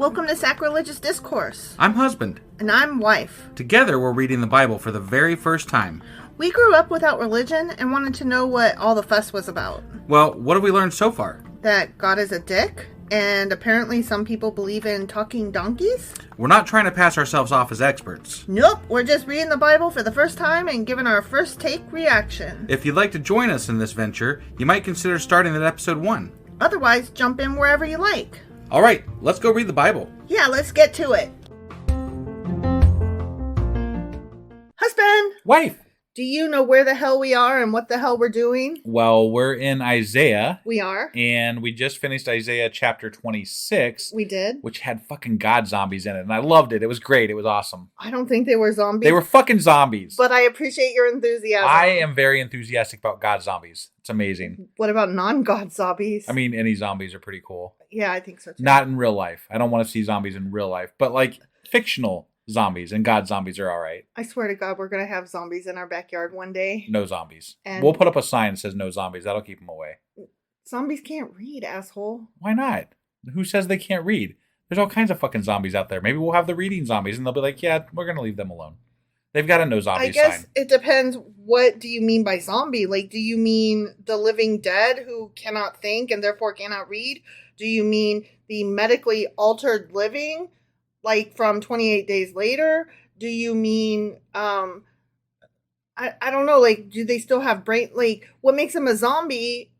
Welcome to Sacrilegious Discourse. I'm husband. And I'm wife. Together, we're reading the Bible for the very first time. We grew up without religion and wanted to know what all the fuss was about. Well, what have we learned so far? That God is a dick, and apparently some people believe in talking donkeys? We're not trying to pass ourselves off as experts. Nope, we're just reading the Bible for the first time and giving our first take reaction. If you'd like to join us in this venture, you might consider starting at episode 1. Otherwise, jump in wherever you like. All right, let's go read the Bible. Yeah, let's get to it. Husband! Wife! Do you know where the hell we are and what the hell we're doing? Well, we're in Isaiah. We are. And we just finished Isaiah chapter 26. We did. Which had fucking God zombies in it. And I loved it. It was great. It was awesome. I don't think they were zombies. They were fucking zombies. But I appreciate your enthusiasm. I am very enthusiastic about God zombies. It's amazing. What about non-God zombies? I mean, any zombies are pretty cool. Yeah, I think so too. Not in real life. I don't want to see zombies in real life. But like fictional zombies and God zombies are all right. I swear to God, we're going to have zombies in our backyard one day. No zombies. And we'll put up a sign that says no zombies. That'll keep them away. Zombies can't read, asshole. Why not? Who says they can't read? There's all kinds of fucking zombies out there. Maybe we'll have the reading zombies and they'll be like, yeah, we're going to leave them alone. They've got a no zombies I guess sign. it depends. What do you mean by zombie? Like, do you mean the living dead who cannot think and therefore cannot read? Do you mean the medically altered living, like from 28 Days Later? Do you mean, I don't know, like, do they still have brain? Like, what makes them a zombie?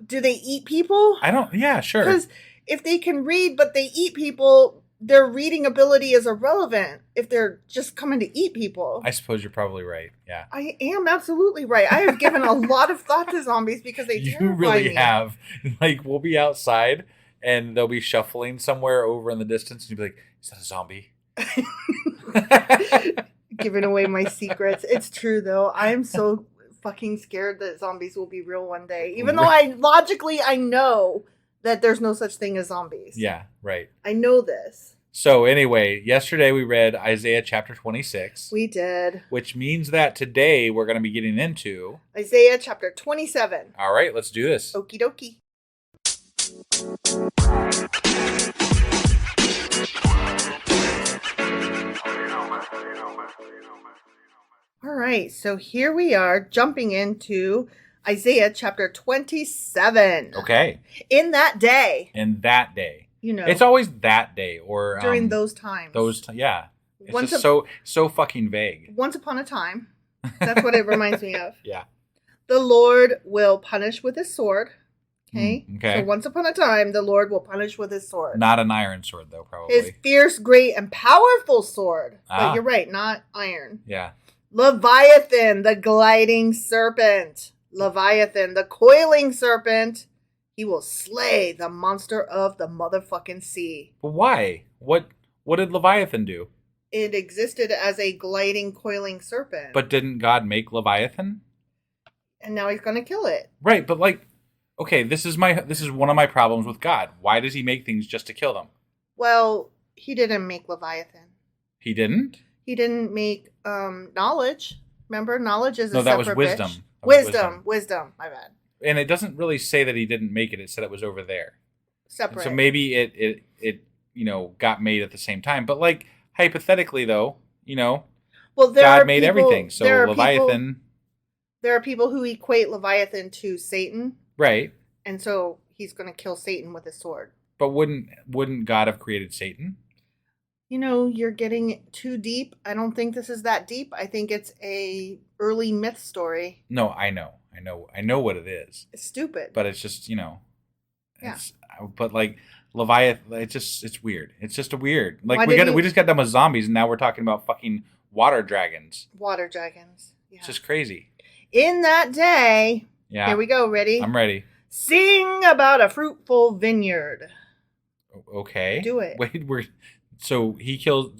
Do they eat people? Yeah, sure. Because if they can read, but they eat people, their reading ability is irrelevant if they're just coming to eat people. I suppose you're probably right. Yeah. I am absolutely right. I have given a lot of thought to zombies because they terrify me. You really have. Like, we'll be outside and they'll be shuffling somewhere over in the distance and you'll be like, is that a zombie? Giving away my secrets. It's true, though. I'm so fucking scared that zombies will be real one day. Even though I know that there's no such thing as zombies. Yeah, right. I know this. So anyway, yesterday we read Isaiah chapter 26. We did. Which means that today we're going to be getting into Isaiah chapter 27. All right, let's do this. Okie dokie. All right, so here we are jumping into Isaiah chapter 27. Okay. In that day. You know. It's always that day or during those times. Yeah. It's just so fucking vague. Once upon a time. That's what it reminds me of. Yeah. The Lord will punish with his sword. Okay? Okay. So once upon a time, the Lord will punish with his sword. Not an iron sword, though, probably. His fierce, great, and powerful sword. But you're right, not iron. Yeah. Leviathan, the gliding serpent. Leviathan, the coiling serpent. He will slay the monster of the motherfucking sea. But why? What did Leviathan do? It existed as a gliding, coiling serpent. But didn't God make Leviathan? And now he's going to kill it. Right, but like, okay, this is one of my problems with God. Why does he make things just to kill them? Well, he didn't make Leviathan. He didn't? He didn't make knowledge. Remember, knowledge is a separate No, that was wisdom. Bitch. Wisdom. My bad. And it doesn't really say that he didn't make it. It said it was over there. Separate. And so maybe it got made at the same time. But like hypothetically though, well, God made everything. So Leviathan. There are people who equate Leviathan to Satan. Right. And so he's going to kill Satan with his sword. But wouldn't God have created Satan? You're getting too deep. I don't think this is that deep. I think it's a early myth story. No, I know what it is. It's stupid. But it's just, Yeah. But like Leviathan, it's weird. It's just a weird. Like we just got done with zombies and now we're talking about fucking water dragons. Water dragons. Yeah. It's just crazy. In that day. Yeah. Here we go. Ready? I'm ready. Sing about a fruitful vineyard. Okay. Do it. Wait, so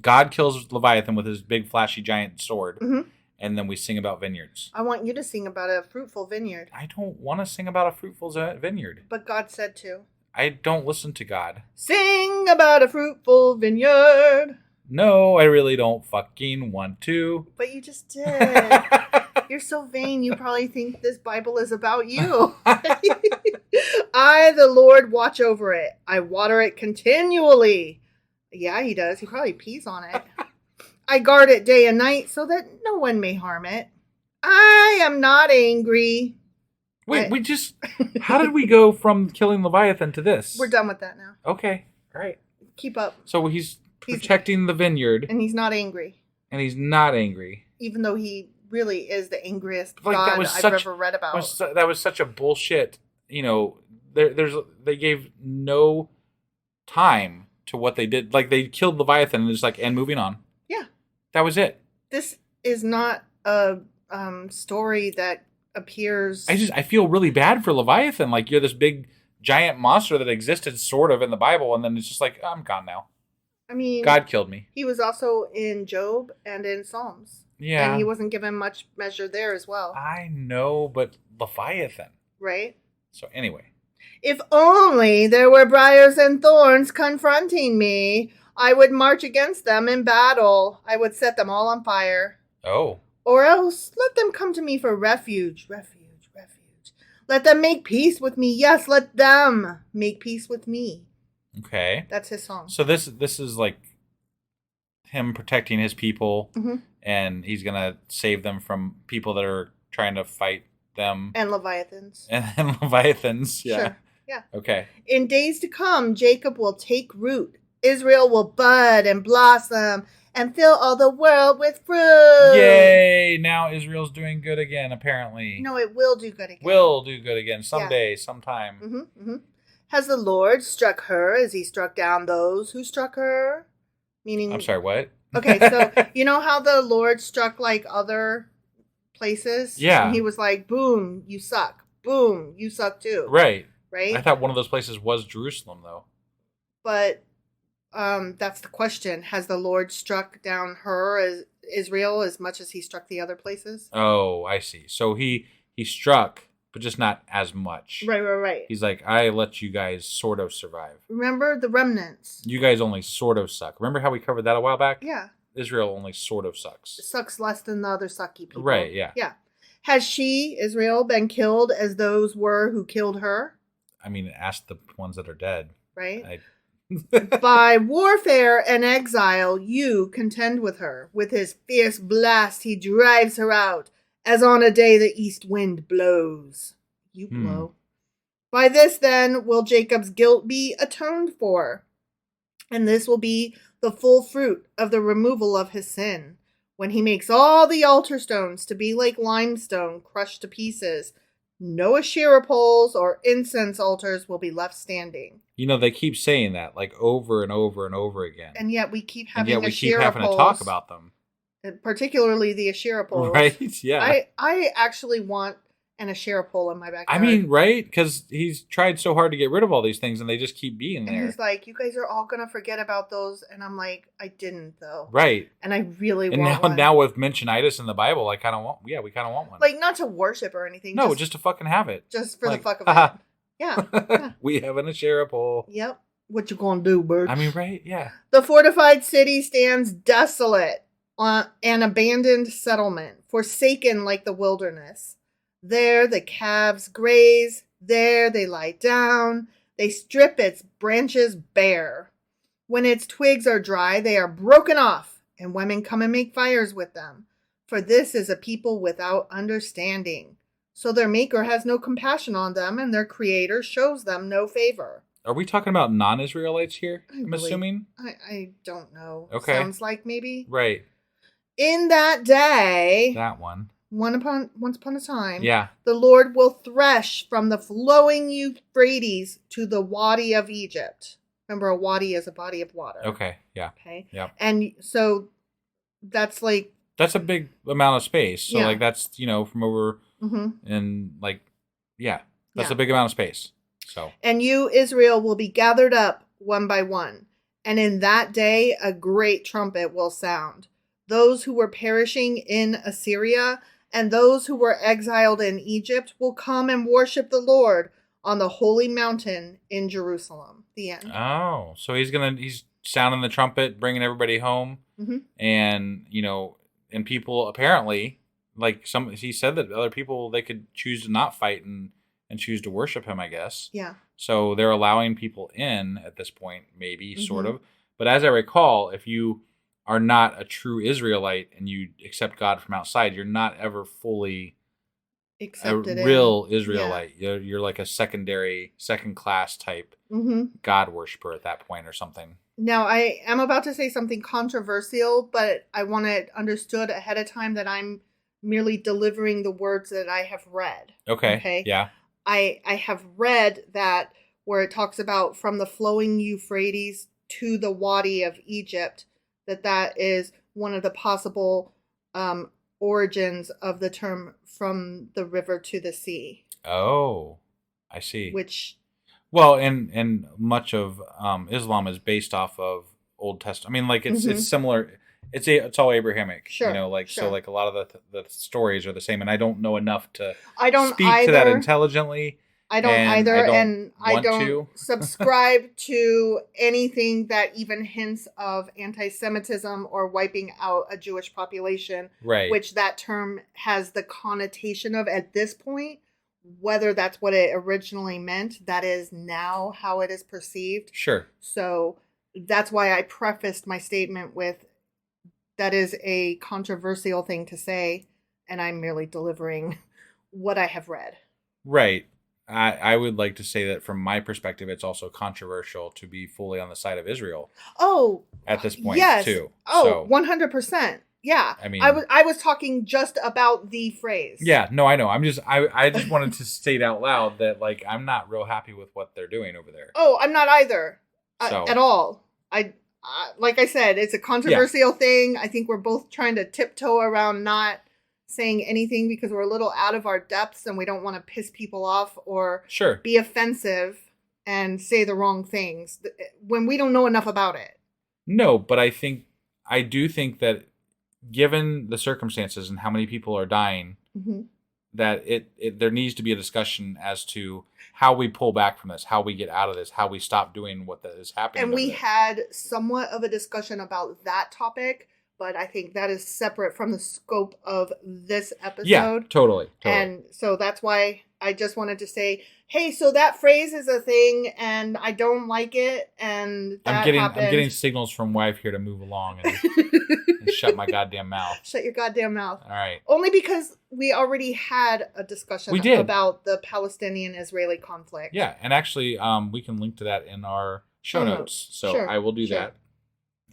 God kills Leviathan with his big flashy giant sword. Mm-hmm. And then we sing about vineyards. I want you to sing about a fruitful vineyard. I don't want to sing about a fruitful vineyard. But God said to. I don't listen to God. Sing about a fruitful vineyard. No, I really don't fucking want to. But you just did. You're so vain, you probably think this Bible is about you. I, the Lord, watch over it. I water it continually. Yeah, he does. He probably pees on it. I guard it day and night so that no one may harm it. I am not angry. Wait, how did we go from killing Leviathan to this? We're done with that now. Okay, all right. Keep up. So he's protecting the vineyard. And he's not angry. Even though he really is the angriest God I've ever read about. That was such a bullshit. They gave no time to what they did. Like, they killed Leviathan and just and moving on. Yeah. That was it. This is not a story that appears. I feel really bad for Leviathan. Like, you're this big giant monster that existed sort of in the Bible, and then it's just I'm gone now. I mean, God killed me. He was also in Job and in Psalms. Yeah. And he wasn't given much measure there as well. I know, but Leviathan. Right. So anyway. If only there were briars and thorns confronting me, I would march against them in battle. I would set them all on fire. Oh. Or else let them come to me for refuge. Let them make peace with me. Yes, let them make peace with me. Okay. That's his song. So this is like him protecting his people, mm-hmm. and he's going to save them from people that are trying to fight them. And Leviathans. And Leviathans, yeah. Sure. Yeah. Okay. In days to come, Jacob will take root. Israel will bud and blossom and fill all the world with fruit. Yay! Now Israel's doing good again, apparently. No, it will do good again. Will do good again someday, sometime. Mm-hmm, mm-hmm. Has the Lord struck her as he struck down those who struck her? Meaning... I'm sorry, what? Okay, so you know how the Lord struck other places? Yeah. And he was like, boom, you suck. Boom, you suck too. Right. Right? I thought one of those places was Jerusalem, though. But that's the question. Has the Lord struck down her as Israel as much as he struck the other places? Oh, I see. So he struck, but just not as much. Right. He's like, I let you guys sort of survive. Remember the remnants. You guys only sort of suck. Remember how we covered that a while back? Yeah. Israel only sort of sucks. It sucks less than the other sucky people. Right, yeah. Yeah. Has she, Israel, been killed as those were who killed her? I mean, ask the ones that are dead. Right? By warfare and exile, you contend with her. With his fierce blast, he drives her out, as on a day the east wind blows. You blow. By this, then, will Jacob's guilt be atoned for. And this will be the full fruit of the removal of his sin, when he makes all the altar stones to be like limestone crushed to pieces. No Asherah poles or incense altars will be left standing. They keep saying that over and over and over again. And yet we keep having to talk about them. Particularly the Asherah poles. Right, yeah. I actually want an Asherah pole in my backyard. I mean, right? Because he's tried so hard to get rid of all these things, and they just keep being there. And he's like, you guys are all going to forget about those. And I'm like, I didn't, though. Right. And I really want one. And now with mentionitis in the Bible, we kind of want one. Not to worship or anything. No, just to fucking have it. Just for the fuck of it. Yeah. We have an Asherah pole. Yep. What you gonna do, bird? I mean, right? Yeah. The fortified city stands desolate, an abandoned settlement, forsaken like the wilderness. There the calves graze, there they lie down, they strip its branches bare. When its twigs are dry, they are broken off, and women come and make fires with them. For this is a people without understanding. So their maker has no compassion on them, and their creator shows them no favor. Are we talking about non-Israelites here? I'm assuming? I don't know. Okay. Sounds like maybe. Right. In that day... That one. Once upon a time, yeah, the Lord will thresh from the flowing Euphrates to the Wadi of Egypt. Remember, a wadi is a body of water. Okay, yeah. Okay. Yeah. And so that's that's a big amount of space. So that's from over and that's a big amount of space. So. And you, Israel, will be gathered up one by one, and in that day a great trumpet will sound. Those who were perishing in Assyria and those who were exiled in Egypt will come and worship the Lord on the holy mountain in Jerusalem. The end. Oh, so he's sounding the trumpet, bringing everybody home, and and people apparently he said that other people they could choose to not fight and and choose to worship him, I guess. Yeah. So they're allowing people in at this point, maybe, sort Mm-hmm. of. But as I recall, if you are not a true Israelite and you accept God from outside, you're not ever fully Accepted a real in. Israelite. You're like a second class type Mm-hmm. God worshiper at that point or something. Now, I am about to say something controversial, but I want it understood ahead of time that I'm merely delivering the words that I have read. Okay. Yeah. I have read that where it talks about from the flowing Euphrates to the Wadi of Egypt, that is one of the possible origins of the term from the river to the sea. Oh, I see. Which... Well, and much of Islam is based off of Old Testament. I mean, like it's similar. It's all Abrahamic. Sure. You know, like so, like a lot of the stories are the same. And I don't know enough to speak to that intelligently. I don't either, and I don't to. subscribe to anything that even hints of anti-Semitism or wiping out a Jewish population, right? Which that term has the connotation of at this point. Whether that's what it originally meant, that is now how it is perceived. Sure. So that's why I prefaced my statement with, that is a controversial thing to say, and I'm merely delivering what I have read. Right. I would like to say that from my perspective, it's also controversial to be fully on the side of Israel. Oh. At this point, yes. too. Oh, 100%. Yeah. I mean, I was talking just about the phrase. Yeah, no, I know. I just wanted to state out loud that, like, I'm not real happy with what they're doing over there. Oh, I'm not either. At all. Like I said, it's a controversial thing. I think we're both trying to tiptoe around not saying anything because we're a little out of our depths and we don't want to piss people off or be offensive and say the wrong things when we don't know enough about it. No, but I do think that given the circumstances and how many people are dying, that there needs to be a discussion as to how we pull back from this, how we get out of this, how we stop doing what is happening. And we had somewhat of a discussion about that topic, but I think that is separate from the scope of this episode. Yeah, totally. And so that's why I just wanted to say, hey, so that phrase is a thing, and I don't like it, and that I'm getting signals from wife here to move along and, and shut my goddamn mouth. Shut your goddamn mouth. All right. Only because we already had a discussion about the Palestinian-Israeli conflict. Yeah, and actually, we can link to that in our show notes. So I will do that.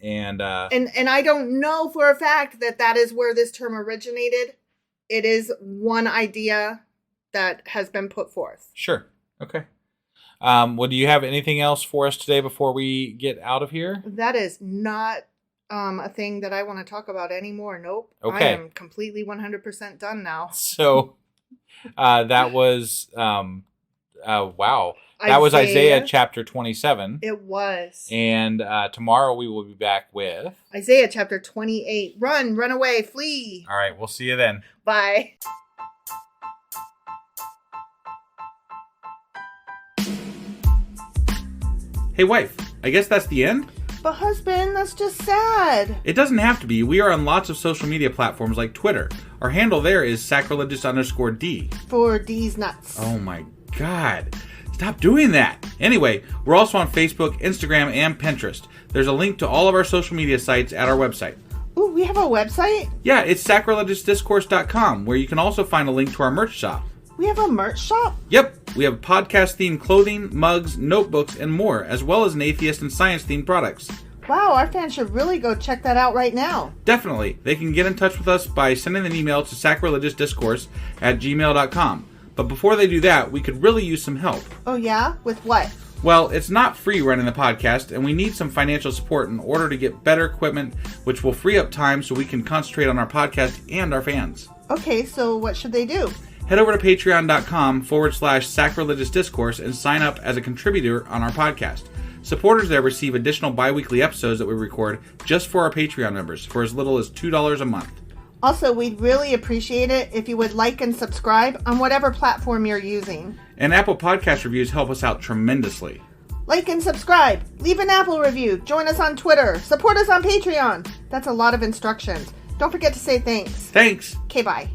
And I don't know for a fact that is where this term originated. It is one idea that has been put forth. Sure. Okay. Well, do you have anything else for us today before we get out of here? That is not a thing that I want to talk about anymore. Nope. Okay. I am completely 100% done now. So that was wow. That was Isaiah chapter 27. It was. And tomorrow we will be back with Isaiah chapter 28. Run away, flee. All right, we'll see you then. Bye. Hey, wife, I guess that's the end? But husband, that's just sad. It doesn't have to be. We are on lots of social media platforms like Twitter. Our handle there is sacrilegious_D. For D's nuts. Oh my God. Stop doing that. Anyway, we're also on Facebook, Instagram, and Pinterest. There's a link to all of our social media sites at our website. Ooh, we have a website? Yeah, it's sacrilegiousdiscourse.com, where you can also find a link to our merch shop. We have a merch shop? Yep, we have podcast-themed clothing, mugs, notebooks, and more, as well as an atheist and science-themed products. Wow, our fans should really go check that out right now. Definitely. They can get in touch with us by sending an email to sacrilegiousdiscourse@gmail.com. But before they do that, we could really use some help. Oh yeah? With what? Well, it's not free running the podcast, and we need some financial support in order to get better equipment, which will free up time so we can concentrate on our podcast and our fans. Okay, so what should they do? Head over to patreon.com/sacrilegiousdiscourse and sign up as a contributor on our podcast. Supporters there receive additional bi-weekly episodes that we record just for our Patreon members for as little as $2 a month. Also, we'd really appreciate it if you would like and subscribe on whatever platform you're using. And Apple Podcast reviews help us out tremendously. Like and subscribe. Leave an Apple review. Join us on Twitter. Support us on Patreon. That's a lot of instructions. Don't forget to say thanks. Thanks. Okay, bye.